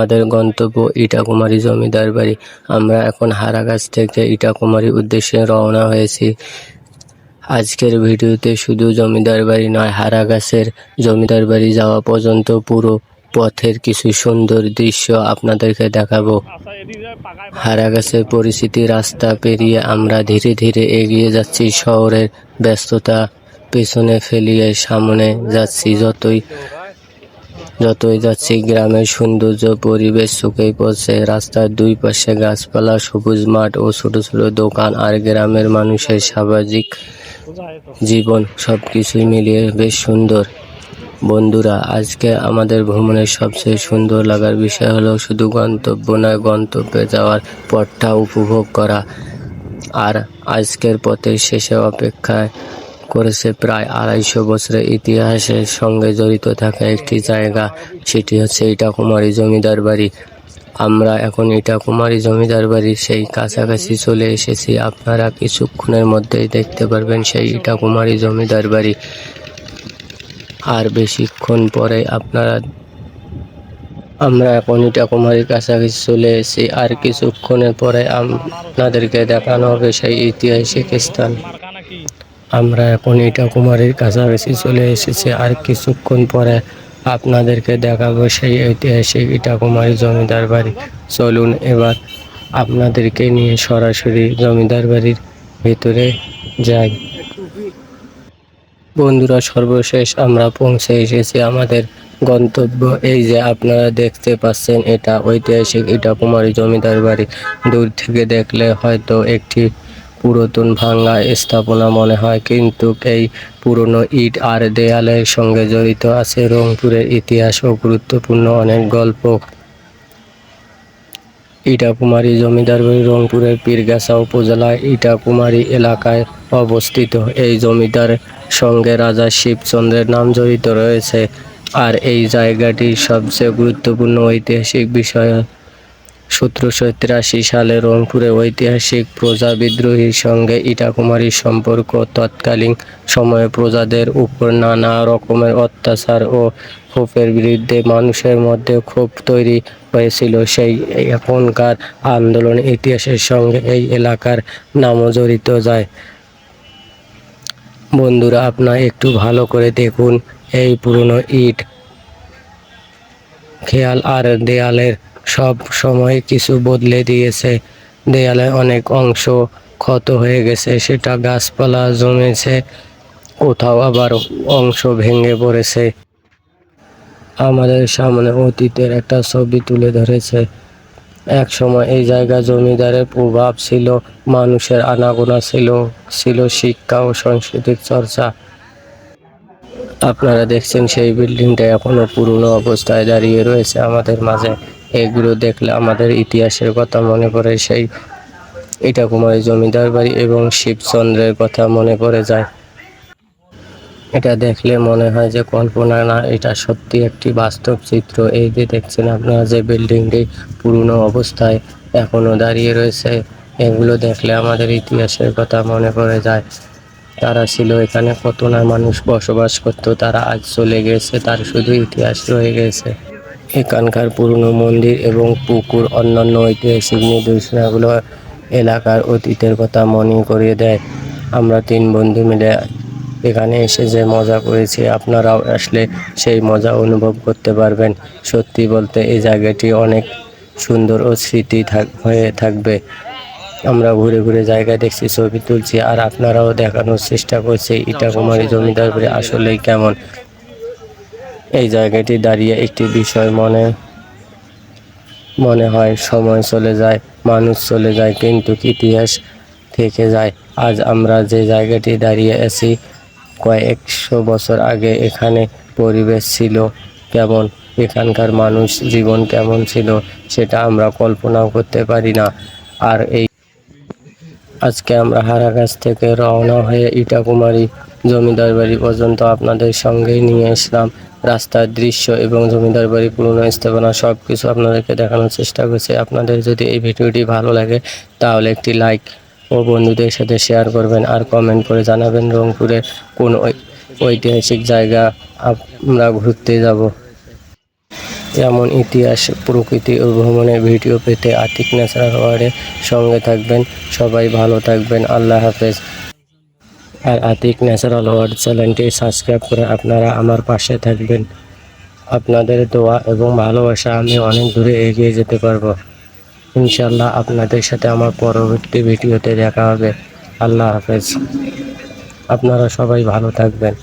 আমাদের গন্তব্য ইটাকুমারী জমিদার বাড়ি। আমরা এখন হারাগাছ থেকে ইটাকুমারীর উদ্দেশ্যে রওনা হয়েছি। আজকের ভিডিওতে শুধু জমিদার বাড়ি নয়, হারাগাছের জমিদার বাড়ি যাওয়া পর্যন্ত পুরো পথের কিছু সুন্দর দৃশ্য আপনাদেরকে দেখাবো। হারাগাছের পরিচিতি রাস্তা পেরিয়ে আমরা ধীরে ধীরে এগিয়ে যাচ্ছি। শহরের ব্যস্ততা পেছনে ফেলিয়ে সামনে যাচ্ছি। যতই যাচ্ছি গ্রামের সৌন্দর্য পরিবেশ চোখেই পড়ছে। রাস্তার দুই পাশে গাছপালা, সবুজ মাঠ ও ছোট ছোট দোকান আর গ্রামের মানুষের সামাজিক জীবন, সবকিছুই মিলিয়ে বেশ সুন্দর। বন্ধুরা, আজকে আমাদের ভ্রমণের সবচেয়ে সুন্দর লাগার বিষয় হলো শুধু গন্তব্য নয়, গন্তব্যে যাওয়ার পথটা উপভোগ করা। আর আজকের পথের শেষে অপেক্ষায় করেছে প্রায় 250 বছরের ইতিহাসের সঙ্গে জড়িত থাকা একটি জায়গা, সেটি হচ্ছে ইটাকুমারী জমিদার বাড়ি। আমরা এখন ইটাকুমারী জমিদার বাড়ির সেই কাছাকাছি চলে এসেছি। আপনারা কিছুক্ষণের মধ্যেই দেখতে পারবেন সেই ইটাকুমারী জমিদার বাড়ি। আর বেশিক্ষণ পরে আমরা এখন ইটাকুমারীর কাছাকাছি চলে এসেছি। আর কিছুক্ষণের পরে আপনাদেরকে দেখানো হবে সেই ঐতিহাসিক স্থান। আমরা এখন ইটাকুমারীর কাছাকাছি চলে এসেছি। আর কিছুক্ষণ পরে আপনাদেরকে দেখাবো সেই ঐতিহাসিক ইটাকুমারী জমিদার বাড়ি। চলুন এবার আপনাদেরকে নিয়ে সরাসরি জমিদার বাড়ির ভেতরে যাই। বন্ধুরা, সর্বশেষ আমরা পৌঁছে এসেছি আমাদের গন্তব্য। এই যে আপনারা দেখতে পাচ্ছেন, এটা ঐতিহাসিক ইটাকুমারী জমিদার বাড়ি। দূর থেকে দেখলে হয়তো একটি পুরাতন ভাঙ্গা স্থাপনা মনে হয়, কিন্তু এই পুরনো ইট আর দেয়ালের সঙ্গে জড়িত আছে রংপুরের ইতিহাস ও গুরুত্বপূর্ণ অনেক গল্প। ইটাকুমারী জমিদার বাড়ি রংপুরের পীরগাছা উপজেলার ইটাকুমারী এলাকায় অবস্থিত। এই জমিদার সঙ্গে রাজা শিবচন্দ্রের নাম জড়িত রয়েছে। আর এই জায়গাটির সবচেয়ে গুরুত্বপূর্ণ ঐতিহাসিক বিষয় 1783 সালে রংপুরে ঐতিহাসিক প্রজা বিদ্রোহীর সঙ্গে ইটাকুমারীর সম্পর্ক। তৎকালীন সময়ে প্রজাদের উপর নানা রকমের অত্যাচার ও ক্ষোভের বিরুদ্ধে মানুষের মধ্যে ক্ষোভ তৈরি হয়েছিল। সেই এখনকার আন্দোলন ইতিহাসের সঙ্গে এই এলাকার নামও জড়িত যায়। বন্ধুরা, আপনারা একটু ভালো করে দেখুন এই পুরনো ইট, খেয়াল আর দেয়ালের সব সময় কিছু বদলে দিয়েছে। দেয়ালে অনেক অংশ ক্ষত হয়ে গেছে, সেটা গাছপালা জমেছে, কোথাও আবার অংশ ভেঙে পড়েছে। আমাদের সামনে অতীতের একটা ছবি তুলে ধরেছে। এক সময় এই জায়গা জমিদারের প্রভাব ছিল, মানুষের আনাগোনা ছিল শিক্ষা ও সংস্কৃতির চর্চা। আপনারা দেখছেন সেই বিল্ডিংটা এখনো পুরনো অবস্থায় দাঁড়িয়ে রয়েছে আমাদের মাঝে। এগুলো দেখলে আমাদের ইতিহাসের কথা মনে পড়ে, সেই ইটাকুমারী জমিদার বাড়ি এবং শিবচন্দ্রের কথা মনে পড়ে যায়। এটা দেখলে মনে হয় যে কল্পনা না, এটা সত্যি একটি বাস্তব চিত্র। এই যে দেখছেন আপনারা যে বিল্ডিংটি পুরনো অবস্থায় এখনো দাঁড়িয়ে রয়েছে, এগুলো দেখলে আমাদের ইতিহাসের কথা মনে পড়ে যায়। তারা ছিল এখানে, কত না মানুষ বসবাস করত, তারা আজ চলে গেছে, তার শুধু ইতিহাস রয়ে গেছে। এখানকার পুরনো মন্দির এবং পুকুর, অন্যান্য ঐতিহাসিক নিদর্শনগুলো এলাকার অতীতের কথা মনে করিয়ে দেয়। আমরা 3 বন্ধু মিলে এখানে এসে যে মজা করেছি, আপনারাও আসলে সেই মজা অনুভব করতে পারবেন। সত্যি বলতে এই জায়গাটি অনেক সুন্দর ও স্মৃতি হয়ে থাকবে। আমরা ঘুরে ঘুরে জায়গা দেখছি, ছবি তুলছি, আর আপনারাও দেখানোর চেষ্টা করছি ইটাকুমারী জমিদার বাড়ি আসলেই কেমন। এই জায়গাটি দাঁড়িয়ে একটি বিষয় মনে হয়, সময় চলে যায়, মানুষ চলে যায়, কিন্তু ইতিহাস থেকে যায়। আজ আমরা যে জায়গাটি দাঁড়িয়ে আছি, কয়েকশো বছর আগে এখানে পরিবেশ ছিল কেমন, এখানকার মানুষ জীবন কেমন ছিল, সেটা আমরা কল্পনাও করতে পারি না। আর আজকে আমরা হারাগাছ থেকে রওনা হয়ে ইটাকুমারী জমিদার বাড়ি পর্যন্ত আপনাদের সঙ্গেই নিয়ে আসলাম। রাস্তার দৃশ্য এবং জমিদার বাড়ি পুরনো স্থাপনা সব কিছু আপনাদেরকে দেখানোর চেষ্টা করছি। আপনাদের যদি এই ভিডিওটি ভালো লাগে তাহলে একটি লাইক ও বন্ধুদের সাথে শেয়ার করবেন, আর কমেন্ট করে জানাবেন রংপুরের কোন ঐতিহাসিক জায়গা আমরা ঘুরতে যাব। এমন ইতিহাস, প্রকৃতি ও ভ্রমণের ভিডিও পেতে আতিক ন্যাচারাল ওয়ার্ল্ডের সঙ্গে থাকবেন। সবাই ভালো থাকবেন। আল্লাহ হাফেজ। আর আতিক ন্যাচারাল ওয়ার্ল্ড চ্যানেলটি সাবস্ক্রাইব করে আপনারা আমার পাশে থাকবেন। আপনাদের দোয়া এবং ভালোবাসা আমি অনেক দূরে এগিয়ে যেতে পারবো। ইনশাল্লাহ আপনাদের সাথে আমার পরবর্তী ভিডিওতে দেখা হবে। আল্লাহ হাফেজ। আপনারা সবাই ভালো থাকবেন।